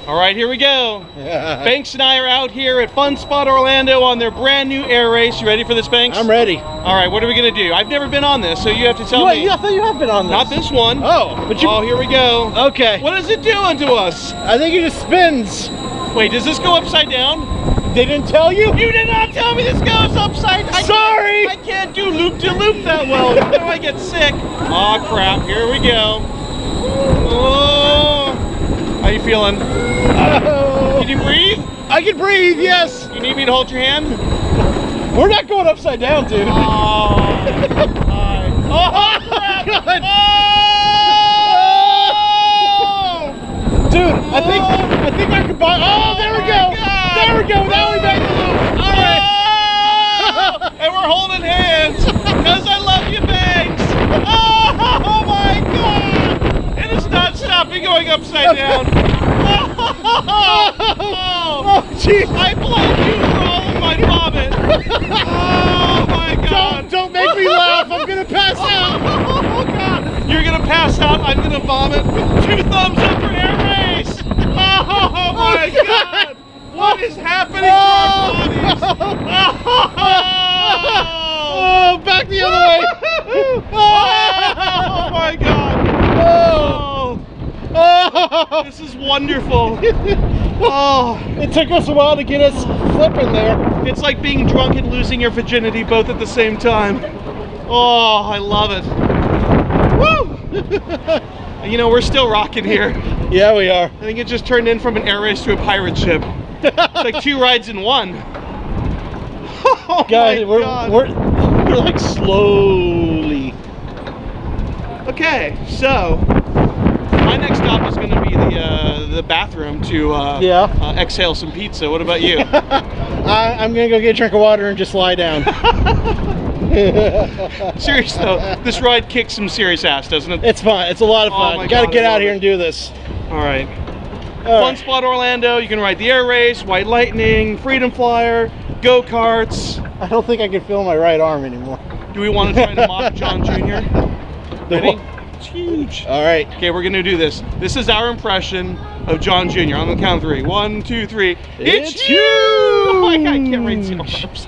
All right, here we go. Banks and I are out here at Fun Spot Orlando on their brand new air race. You ready for this, Banks? I'm ready. All right, what are we gonna do? I've never been on this, so you have to tell me. I thought you have been on this. Not this one. Oh, but you. Oh, here we go. Okay. What is it doing to us? I think it just spins. Wait, does this go upside down? They didn't tell you? You did not tell me this goes upside down. Sorry. I can't do loop-de-loop that well. Now I get sick. Oh crap! Here we go. Oh, how you feeling? Can you breathe? I can breathe. Yes. You need me to hold your hand? We're not going upside down, dude. Oh, hi. Oh crap! God. Oh! Dude, I think I can buy. Oh, there we go. God. There we go. Now we made the loop. All right. Oh! And we're holding hands because I love you, Banks. Oh my God! It is not stopping going upside down. Oh, jeez. I blame you for all of my vomit. Oh my God! Don't make me laugh. I'm gonna pass out. Oh God! You're gonna pass out. I'm gonna vomit. 2 thumbs up for air race. Oh my God! What is happening to our bodies? Oh, back the other way. Oh my God! Oh, this is wonderful. Oh, it took us a while to get us flipping there. it's like being drunk and losing your virginity both at the same time. Oh, I love it. Woo! You know, we're still rocking here. Yeah, we are. I think it just turned in from an air race to a pirate ship. It's like 2 rides in 1. Oh Guys, my God. we're like slowly. Okay, so my next stop is going to be the bathroom to exhale some pizza. What about you? I'm gonna go get a drink of water and just lie down. Seriously though, this ride kicks some serious ass, doesn't it? It's fun. It's a lot of fun. my You gotta God, get I out love here it. and do this. All right. All Fun right. Spot Orlando. You can ride the air race, White Lightning, Freedom Flyer, go-karts. I don't think I can feel my right arm anymore. Do we want to try to mock John Jr.? Ready? It's huge. All right. Okay, we're gonna do this. This is our impression of John Jr. on the count of 3. 1, 2, 3. It's you! Oh my God, I can't read 0 arms.